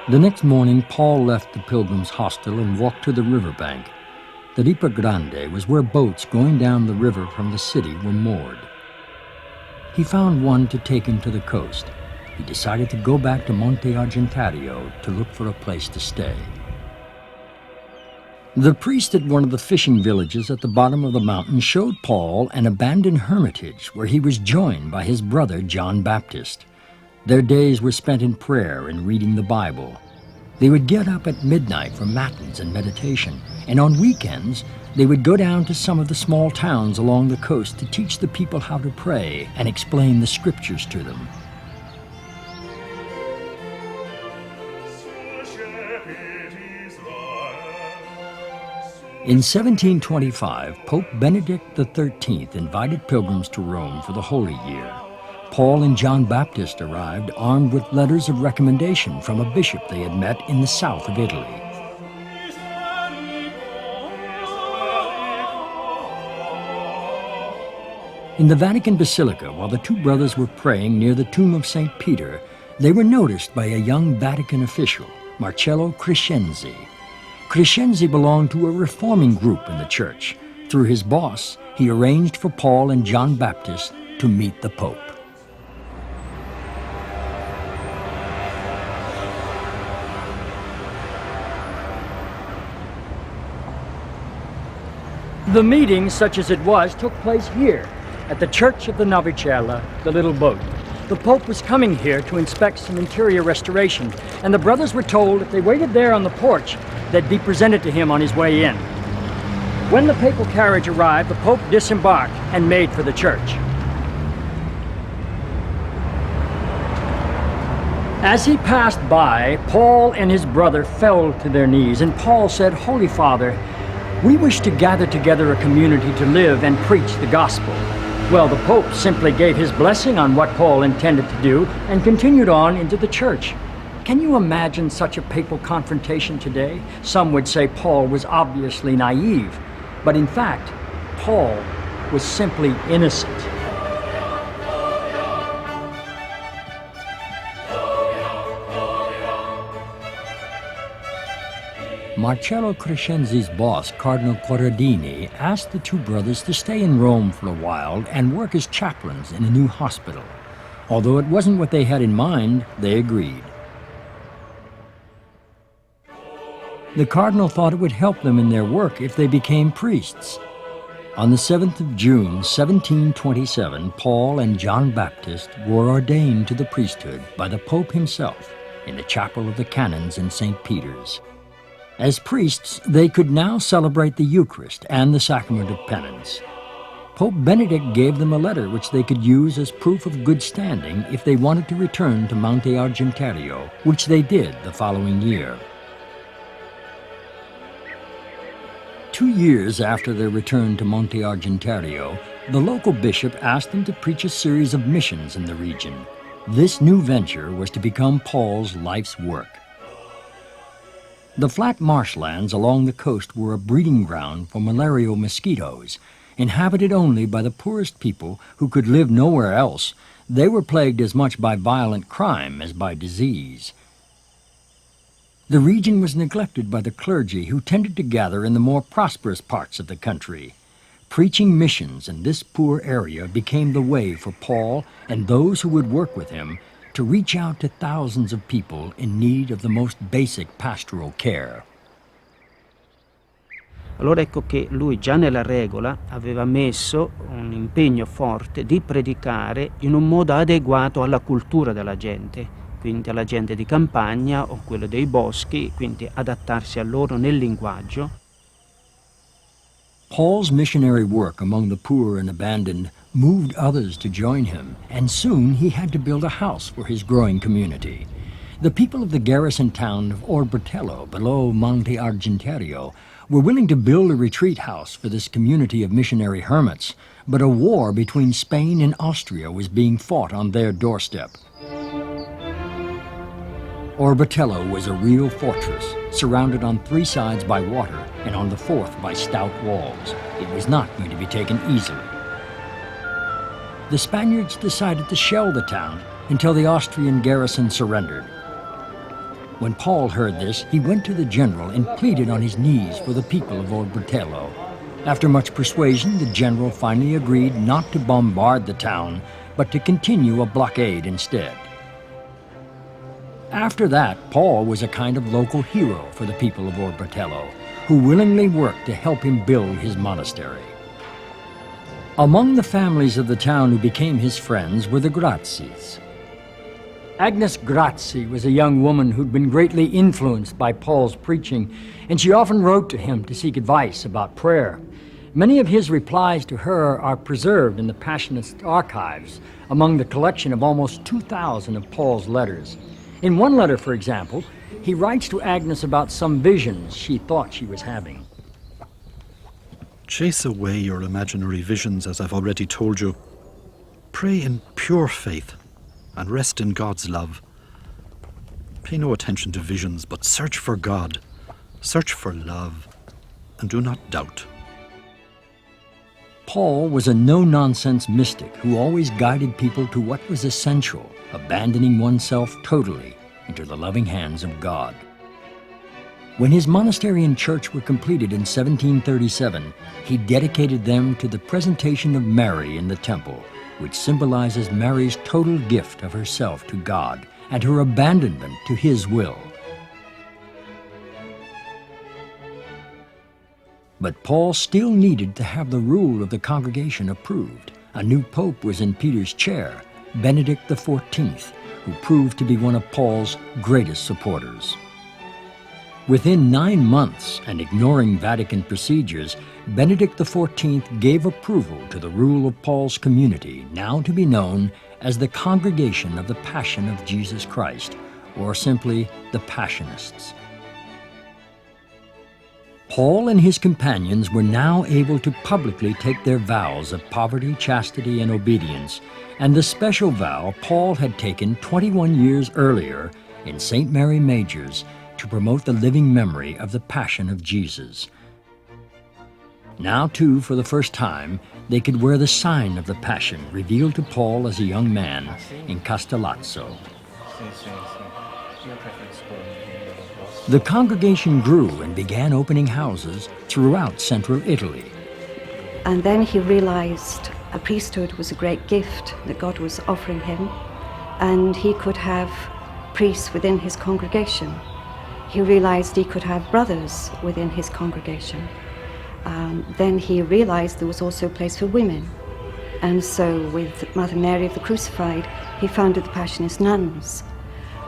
The next morning, Paul left the pilgrims' hostel and walked to the riverbank. The Ripa Grande was where boats going down the river from the city were moored. He found one to take him to the coast. He decided to go back to Monte Argentario to look for a place to stay. The priest at one of the fishing villages at the bottom of the mountain showed Paul an abandoned hermitage where he was joined by his brother John Baptist. Their days were spent in prayer and reading the Bible. They would get up at midnight for matins and meditation, and on weekends they would go down to some of the small towns along the coast to teach the people how to pray and explain the scriptures to them. In 1725, Pope Benedict XIII invited pilgrims to Rome for the Holy Year. Paul and John Baptist arrived armed with letters of recommendation from a bishop they had met in the south of Italy. In the Vatican Basilica, while the two brothers were praying near the tomb of St. Peter, they were noticed by a young Vatican official, Marcello Crescenzi. Crescenzi belonged to a reforming group in the church. Through his boss, he arranged for Paul and John Baptist to meet the Pope. The meeting, such as it was, took place here, at the Church of the Navicella, the little boat. The Pope was coming here to inspect some interior restoration, and the brothers were told if they waited there on the porch, they'd be presented to him on his way in. When the papal carriage arrived, the Pope disembarked and made for the church. As he passed by, Paul and his brother fell to their knees, and Paul said, "Holy Father, we wish to gather together a community to live and preach the gospel." Well, the Pope simply gave his blessing on what Paul intended to do and continued on into the church. Can you imagine such a papal confrontation today? Some would say Paul was obviously naive, but in fact, Paul was simply innocent. Marcello Crescenzi's boss, Cardinal Corradini, asked the two brothers to stay in Rome for a while and work as chaplains in a new hospital. Although it wasn't what they had in mind, they agreed. The cardinal thought it would help them in their work if they became priests. On the 7th of June, 1727, Paul and John Baptist were ordained to the priesthood by the Pope himself in the chapel of the Canons in St. Peter's. As priests, they could now celebrate the Eucharist and the Sacrament of Penance. Pope Benedict gave them a letter which they could use as proof of good standing if they wanted to return to Monte Argentario, which they did the following year. 2 years after their return to Monte Argentario, the local bishop asked them to preach a series of missions in the region. This new venture was to become Paul's life's work. The flat marshlands along the coast were a breeding ground for malarial mosquitoes. Inhabited only by the poorest people who could live nowhere else, they were plagued as much by violent crime as by disease. The region was neglected by the clergy who tended to gather in the more prosperous parts of the country. Preaching missions in this poor area became the way for Paul and those who would work with him to reach out to thousands of people in need of the most basic pastoral care. Allora ecco che lui già nella regola aveva messo un impegno forte di predicare in un modo adeguato alla cultura della gente, quindi alla gente di campagna o quella dei boschi, quindi adattarsi a loro nel linguaggio. Paul's missionary work among the poor and abandoned moved others to join him, and soon he had to build a house for his growing community. The people of the garrison town of Orbetello, below Monte Argentario, were willing to build a retreat house for this community of missionary hermits, but a war between Spain and Austria was being fought on their doorstep. Orbetello was a real fortress, surrounded on 3 sides by water and on the 4th by stout walls. It was not going to be taken easily. The Spaniards decided to shell the town until the Austrian garrison surrendered. When Paul heard this, he went to the general and pleaded on his knees for the people of Orbetello. After much persuasion, the general finally agreed not to bombard the town, but to continue a blockade instead. After that, Paul was a kind of local hero for the people of Orbetello, who willingly worked to help him build his monastery. Among the families of the town who became his friends were the Grazis. Agnes Grazi was a young woman who'd been greatly influenced by Paul's preaching, and she often wrote to him to seek advice about prayer. Many of his replies to her are preserved in the Passionist archives, among the collection of almost 2,000 of Paul's letters. In one letter, for example, he writes to Agnes about some visions she thought she was having. Chase away your imaginary visions, as I've already told you. Pray in pure faith and rest in God's love. Pay no attention to visions, but search for God, search for love, and do not doubt. Paul was a no-nonsense mystic who always guided people to what was essential, abandoning oneself totally into the loving hands of God. When his monastery and church were completed in 1737, he dedicated them to the presentation of Mary in the temple, which symbolizes Mary's total gift of herself to God and her abandonment to his will. But Paul still needed to have the rule of the congregation approved. A new pope was in Peter's chair, Benedict XIV, who proved to be one of Paul's greatest supporters. Within 9 months, and ignoring Vatican procedures, Benedict XIV gave approval to the rule of Paul's community, now to be known as the Congregation of the Passion of Jesus Christ, or simply the Passionists. Paul and his companions were now able to publicly take their vows of poverty, chastity, and obedience, and the special vow Paul had taken 21 years earlier in St. Mary Major's to promote the living memory of the Passion of Jesus. Now, too, for the first time, they could wear the sign of the Passion revealed to Paul as a young man in Castellazzo. The congregation grew and began opening houses throughout central Italy. And then he realized a priesthood was a great gift that God was offering him, and he could have priests within his congregation. He realized he could have brothers within his congregation. Then he realized there was also a place for women. And so with Mother Mary of the Crucified, he founded the Passionist nuns.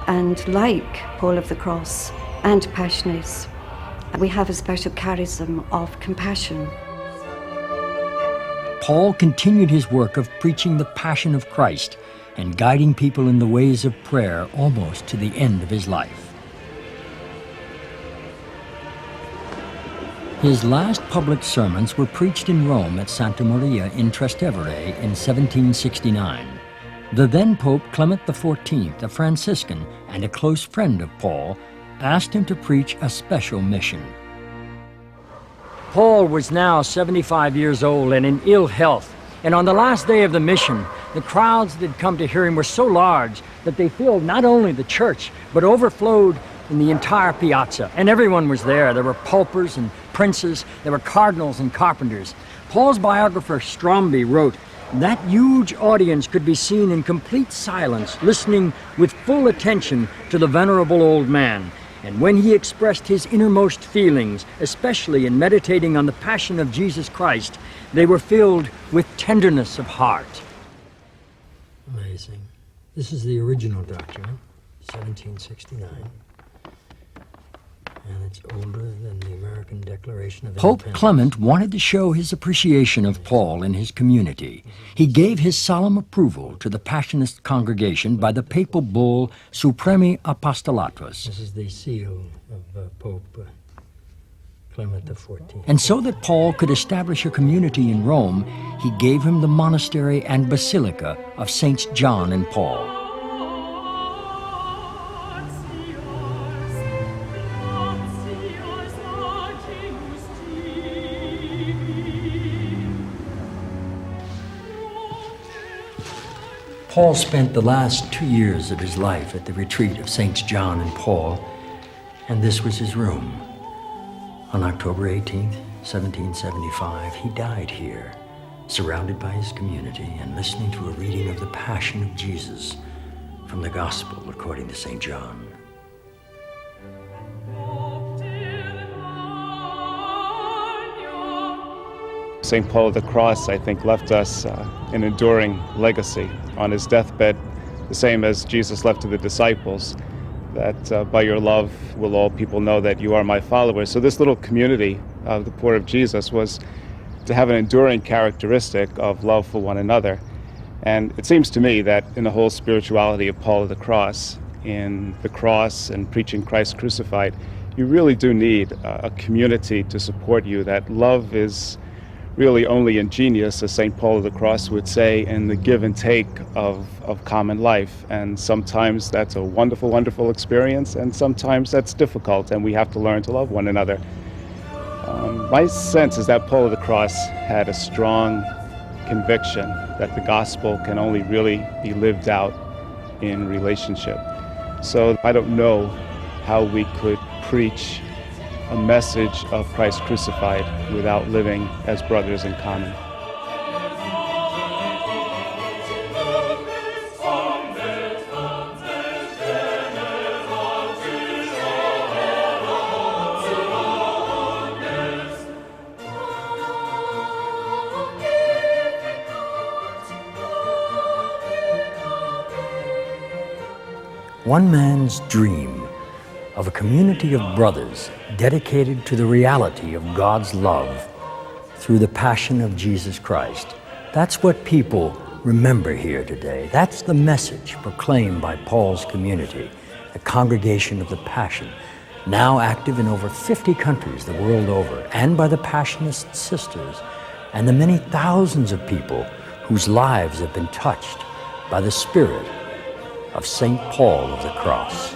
And like Paul of the Cross and Passionists, we have a special charism of compassion. Paul continued his work of preaching the Passion of Christ and guiding people in the ways of prayer almost to the end of his life. His last public sermons were preached in Rome at Santa Maria in Trastevere in 1769. The then Pope Clement XIV, a Franciscan and a close friend of Paul, asked him to preach a special mission. Paul was now 75 years old and in ill health, and on the last day of the mission, the crowds that had come to hear him were so large that they filled not only the church, but overflowed in the entire piazza, and everyone was there. There were paupers and princes, there were cardinals and carpenters. Paul's biographer Stromby wrote, "That huge audience could be seen in complete silence, listening with full attention to the venerable old man. And when he expressed his innermost feelings, especially in meditating on the Passion of Jesus Christ, they were filled with tenderness of heart." Amazing. This is the original document, 1769. And it's older than the American Declaration of Independence. Pope Clement wanted to show his appreciation of Paul in his community. He gave his solemn approval to the Passionist congregation by the papal bull Supremi Apostolatus. This is the seal of Pope Clement XIV. And so that Paul could establish a community in Rome, he gave him the monastery and basilica of Saints John and Paul. Paul spent the last 2 years of his life at the retreat of Saints John and Paul, And this was his room. On October 18th, 1775, he died here, surrounded by his community and listening to a reading of the Passion of Jesus from the Gospel according to St. John. St. Paul of the Cross, I think, left us an enduring legacy on his deathbed, the same as Jesus left to the disciples, that by your love will all people know that you are my followers. So this little community of the poor of Jesus was to have an enduring characteristic of love for one another. And it seems to me that in the whole spirituality of Paul of the Cross, in the cross and preaching Christ crucified, you really do need a community to support you, that love is really only ingenious, as St. Paul of the Cross would say, in the give and take of common life. And sometimes that's a wonderful, wonderful experience, and sometimes that's difficult, and we have to learn to love one another. My sense is that Paul of the Cross had a strong conviction that the gospel can only really be lived out in relationship. So I don't know how we could preach a message of Christ crucified without living as brothers in common. One man's dream of a community of brothers dedicated to the reality of God's love through the passion of Jesus Christ. That's what people remember here today. That's the message proclaimed by Paul's community, the Congregation of the Passion, now active in over 50 countries the world over, and by the Passionist sisters, and the many thousands of people whose lives have been touched by the Spirit of St. Paul of the Cross.